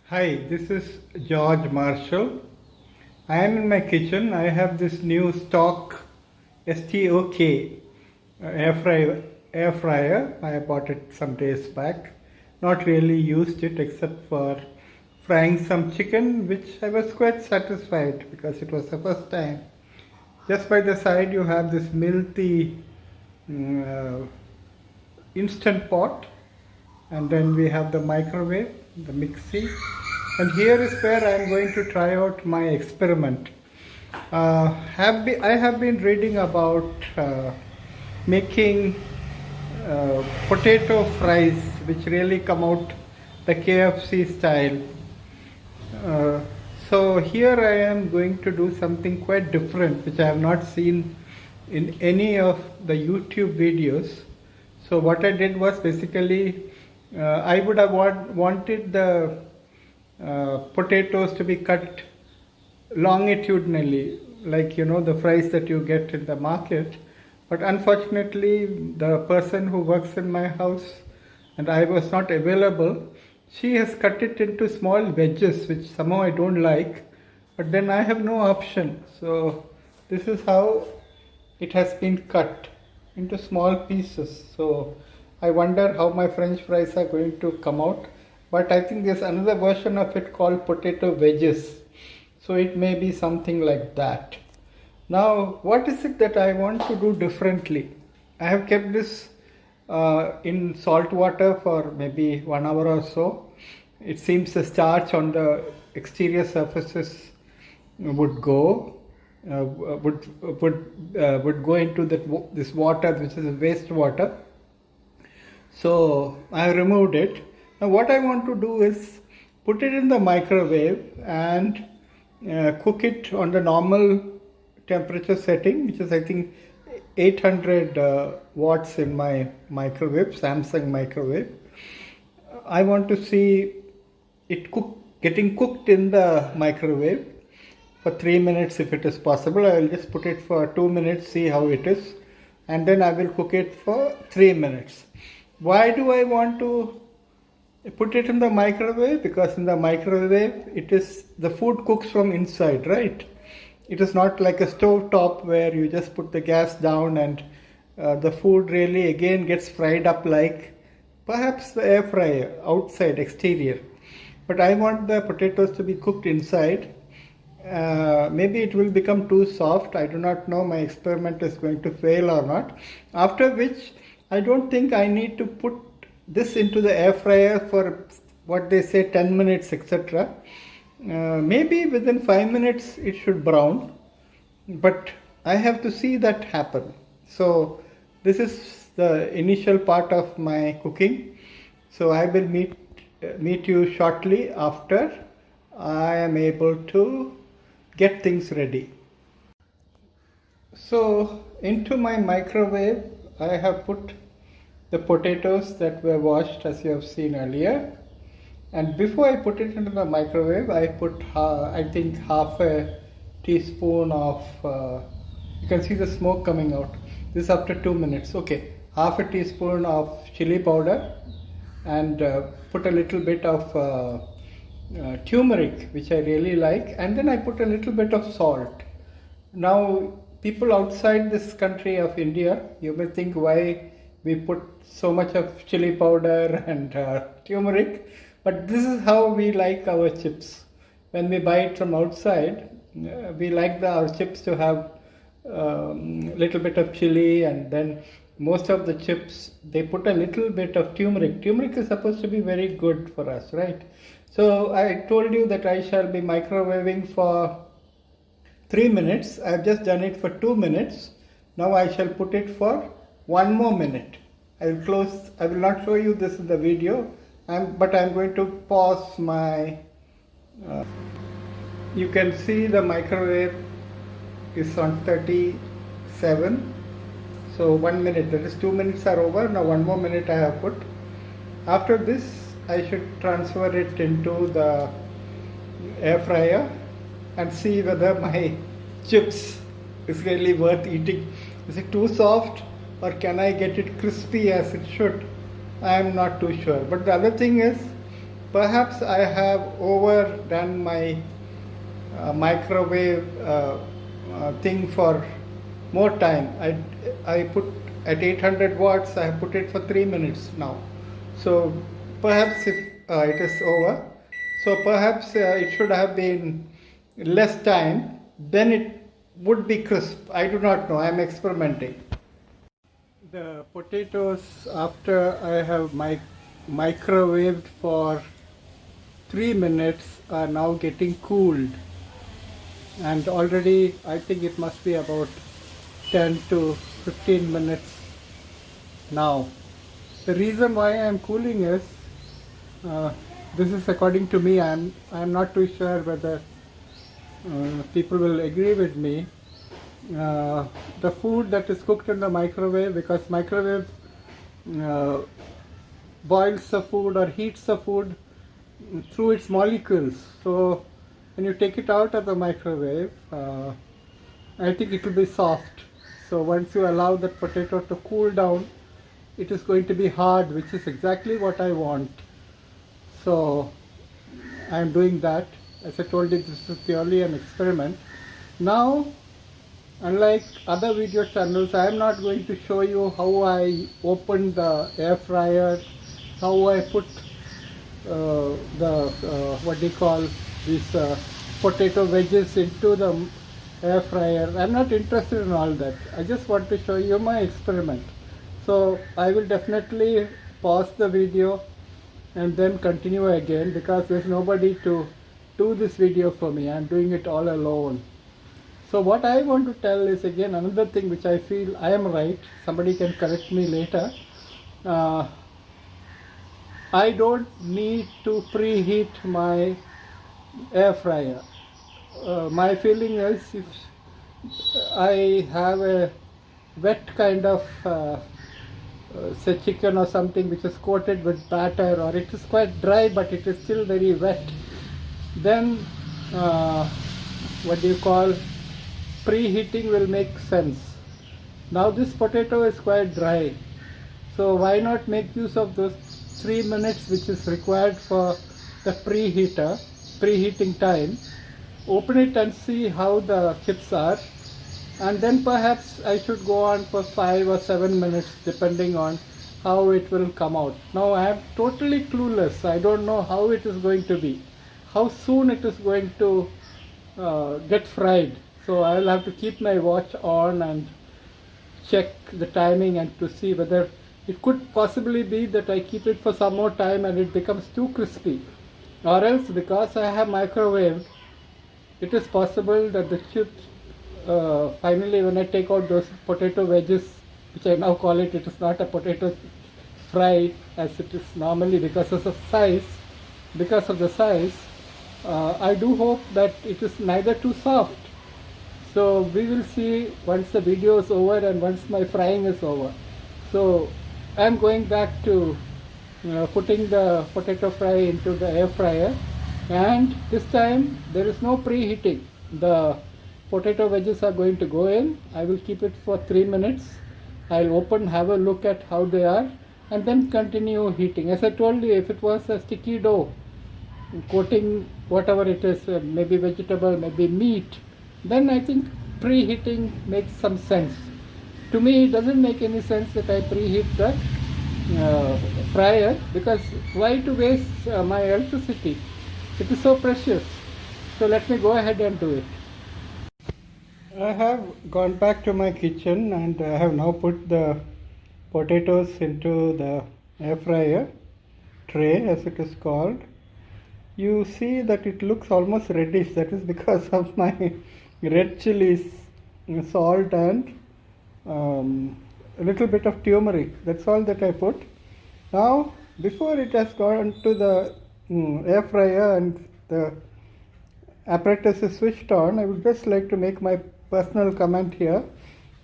Hi, this is George Marshall. I am in my kitchen. I have this new Stok STOK air fryer. I bought it some days back. Not really used it except for frying some chicken, which I was quite satisfied because it was the first time. Just by the side, you have this milky mm, instant pot, and then we have the microwave, the mixie, and here is where I am going to try out my experiment. I have been reading about making potato fries, which really come out the KFC style. Uh, so here I am going to do something quite different, which I have not seen in any of the YouTube videos. So what I did was basically I would have wanted the potatoes to be cut longitudinally, like the fries that you get in the market. But unfortunately, the person who works in my house and I was not available, she has cut it into small wedges, which somehow I don't like. But then I have no option. So this is how it has been cut into small pieces. So I wonder how my French fries are going to come out. But I think there's another version of it called potato wedges. So it may be something like that. Now, what is it that I want to do differently? I have kept this in salt water for maybe 1 hour or so. It seems the starch on the exterior surfaces would go, would go into this water, which is waste water. So I removed it. Now what I want to do is put it in the microwave and cook it on the normal temperature setting, which is I think 800 watts in my microwave, Samsung microwave. I want to see it getting cooked in the microwave for 3 minutes if it is possible. I will just put it for 2 minutes, see how it is, and then I will cook it for 3 minutes. Why do I want to put it in the microwave? Because in the microwave the food cooks from inside, right? It is not like a stove top where you just put the gas down and the food really again gets fried up like perhaps the air fryer outside, exterior. But I want the potatoes to be cooked inside. Maybe it will become too soft. I do not know. My experiment is going to fail or not. After which, I don't think I need to put this into the air fryer for what they say 10 minutes, etc. Maybe within 5 minutes it should brown, but I have to see that happen. So this is the initial part of my cooking. So I will meet you shortly after I am able to get things ready. So into my microwave I have put the potatoes that were washed, as you have seen earlier. And before I put it into the microwave, I put I think half a teaspoon of, you can see the smoke coming out. This is after 2 minutes. Okay, half a teaspoon of chili powder, and put a little bit of turmeric, which I really like, and then I put a little bit of salt. Now, people outside this country of India, you may think why we put so much of chili powder and turmeric, but this is how we like our chips. When we buy it from outside, we like our chips to have little bit of chili, and then most of the chips, they put a little bit of turmeric. Turmeric is supposed to be very good for us, right? So I told you that I shall be microwaving for 3 minutes. I have just done it for 2 minutes. Now I shall put it for 1 more minute. I will close. I will not show you this in the video, but I am going to pause my. You can see the microwave is on 37. So 1 minute. That is 2 minutes are over. Now 1 more minute I have put. After this, I should transfer it into the air fryer and see whether my chips is really worth eating. Is it too soft, or can I get it crispy as it should? I am not too sure. But the other thing is, perhaps I have overdone my microwave thing for more time. I put at 800 watts, I have put it for 3 minutes now. So perhaps if it is over, so perhaps it should have been less time, then it would be crisp. I do not know, I am experimenting. The potatoes, after I have microwaved for 3 minutes, are now getting cooled, and already I think it must be about 10 to 15 minutes now. The reason why I am cooling is, this is according to me, I am not too sure whether people will agree with me. The food that is cooked in the microwave, because microwave boils the food or heats the food through its molecules. So when you take it out of the microwave, I think it will be soft. So once you allow the potato to cool down, it is going to be hard, which is exactly what I want. So I am doing that. As I told you, this is purely an experiment. Now, unlike other video channels, I am not going to show you how I open the air fryer, how I put what do you call these potato wedges into the air fryer. I'm not interested in all that. I just want to show you my experiment. So I will definitely pause the video and then continue again, because there's nobody to do this video for me. I'm doing it all alone. So what I want to tell is again another thing which I feel I am right. Somebody can correct me later. I don't need to preheat my air fryer. My feeling is, if I have a wet kind of say chicken or something which is coated with batter, or it is quite dry but it is still very wet, then what do you call, preheating will make sense. Now this potato is quite dry, so why not make use of those 3 minutes which is required for the preheating time. Open it and see how the chips are, and then perhaps I should go on for 5 or 7 minutes depending on how it will come out. Now I am totally clueless. I don't know how it is going to be, how soon it is going to get fried. So I will have to keep my watch on and check the timing and to see whether it could possibly be that I keep it for some more time and it becomes too crispy, or else because I have microwaved, it is possible that the chips finally, when I take out those potato wedges, which I now call it, it is not a potato fry as it is normally because of the size. I do hope that it is neither too soft. So we will see once the video is over and once my frying is over. So I am going back to putting the potato fry into the air fryer, and this time there is no preheating. The potato wedges are going to go in. I will keep it for 3 minutes. I'll open, have a look at how they are, and then continue heating. As I told you, if it was a sticky dough, coating whatever it is, maybe vegetable, maybe meat, then I think preheating makes some sense. To me, it doesn't make any sense that I preheat the fryer, because why to waste my electricity? It is so precious. So let me go ahead and do it. I have gone back to my kitchen and I have now put the potatoes into the air fryer tray, as it is called. You see that it looks almost reddish. That is because of my red chilies, salt, and a little bit of turmeric. That's all that I put. Now, before it has gone to the air fryer and the apparatus is switched on, I would just like to make my personal comment here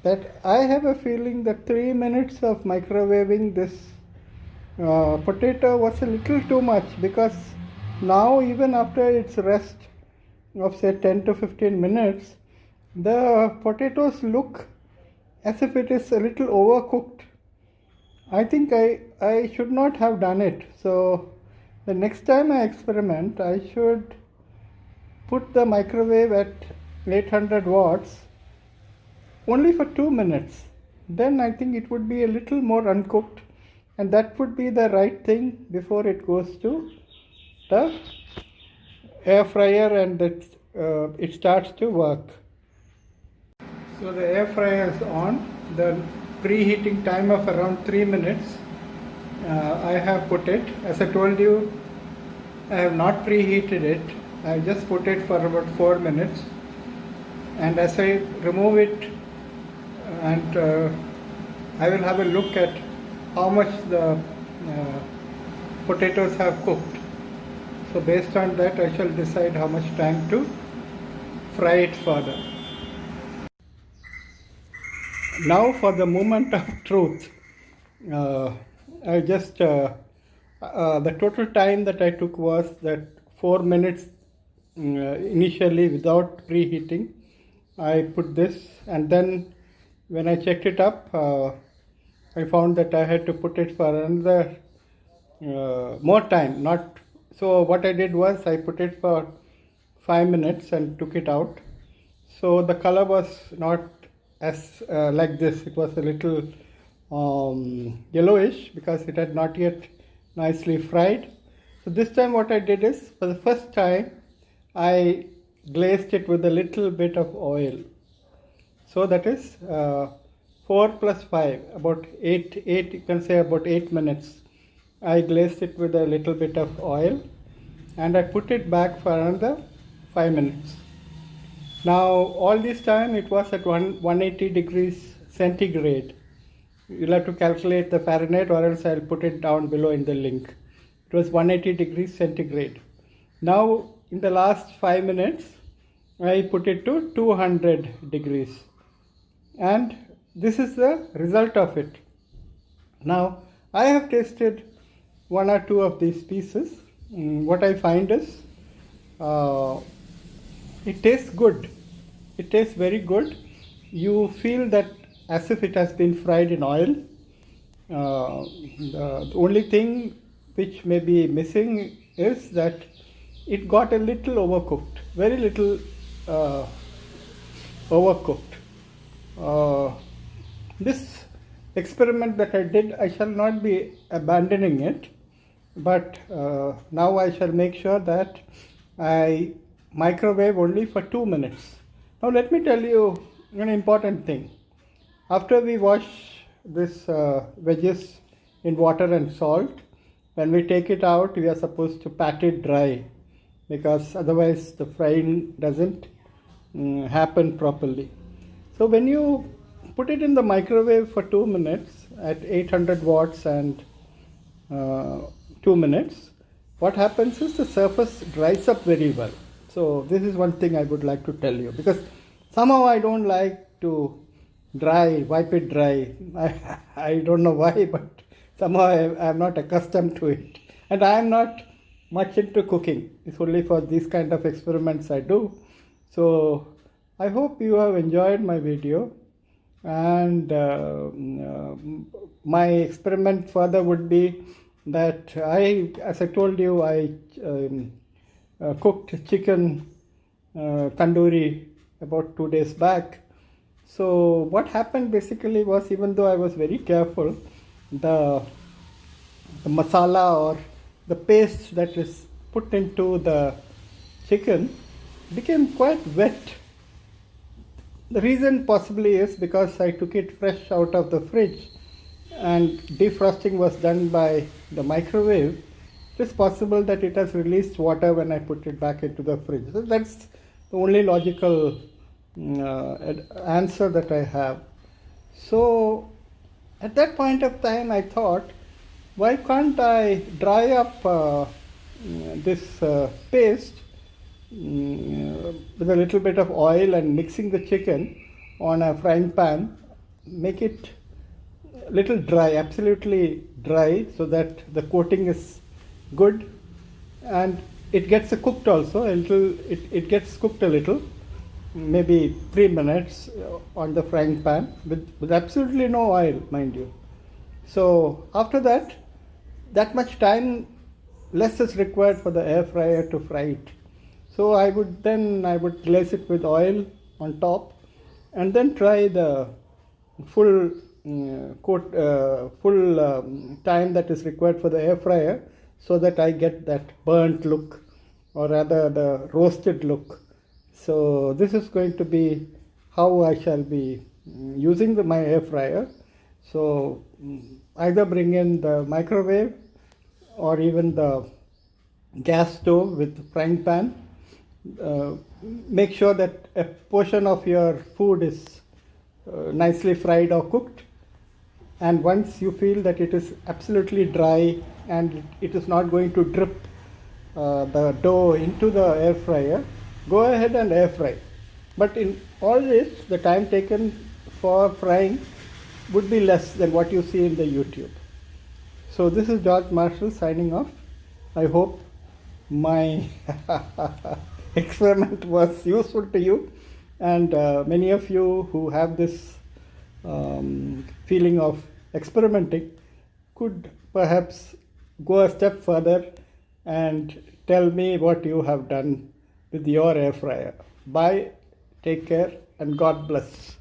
that I have a feeling that 3 minutes of microwaving this potato was a little too much, because now even after its rest of say 10 to 15 minutes, the potatoes look as if it is a little overcooked. I think I should not have done it. So The next time I experiment, I should put the microwave at 800 watts only for 2 minutes. Then I think it would be a little more uncooked, and that would be the right thing before it goes to the air fryer and it starts to work. So the air fryer is on. The preheating time of around 3 minutes. I have put it. As I told you, I have not preheated it. I just put it for about 4 minutes. And as I remove it, and I will have a look at how much the potatoes have cooked. So based on that, I shall decide how much time to fry it further. Now for the moment of truth. I just the total time that I took was that 4 minutes initially without preheating. I put this, and then when I checked it up, I found that I had to put it for another more time. Not so. What I did was I put it for 5 minutes and took it out. So the color was not as like this. It was a little yellowish because it had not yet nicely fried. So this time what I did is, for the first time, I glazed it with a little bit of oil. So that is 4 plus 5, about 8, you can say about 8 minutes. I glazed it with a little bit of oil, and I put it back for another 5 minutes. Now all this time it was at 180 degrees centigrade. You'll have to calculate the Fahrenheit, or else I'll put it down below in the link. It was 180 degrees centigrade. Now in the last 5 minutes, I put it to 200 degrees. And this is the result of it. Now I have tasted 1 or 2 of these pieces. What I find is it tastes good. It tastes very good. You feel that as if it has been fried in oil. The only thing which may be missing is that it got a little overcooked, very little overcooked. This experiment that I did, I shall not be abandoning it, but now I shall make sure that I microwave only for 2 minutes. Now let me tell you an important thing. After we wash this wedges in water and salt, when we take it out, we are supposed to pat it dry, because otherwise the frying doesn't happen properly. So when you put it in the microwave for 2 minutes at 800 watts and 2 minutes, what happens is the surface dries up very well. So this is one thing I would like to tell you, because somehow I don't like to wipe it dry. I don't know why, but somehow I am not accustomed to it. And I am not much into cooking. It's only for these kind of experiments I do. So I hope you have enjoyed my video. And my experiment further would be that as I told you, I cooked chicken tandoori about 2 days back. So what happened basically was, even though I was very careful, the masala or the paste that is put into the chicken became quite wet. The reason possibly is because I took it fresh out of the fridge and defrosting was done by the microwave. It is possible that it has released water when I put it back into the fridge. So that's the only logical answer that I have. So at that point of time I thought, why can't I dry up this paste with a little bit of oil and mixing the chicken on a frying pan, make it a little dry, absolutely dry, so that the coating is good and it gets cooked also a little. It gets cooked a little, maybe 3 minutes on the frying pan with absolutely no oil, mind you. So after that much time less is required for the air fryer to fry it. So I would glaze it with oil on top, and then try the full time that is required for the air fryer, so that I get that burnt look, or rather the roasted look. So this is going to be how I shall be using my air fryer. So either bring in the microwave or even the gas stove with frying pan. Make sure that a portion of your food is nicely fried or cooked, and once you feel that it is absolutely dry and it is not going to drip the dough into the air fryer, go ahead and air fry. But in all this, the time taken for frying would be less than what you see in the YouTube. So this is George Marshall signing off. I hope my experiment was useful to you, and many of you who have this feeling of experimenting could perhaps go a step further and tell me what you have done with your air fryer. Bye, take care, and God bless.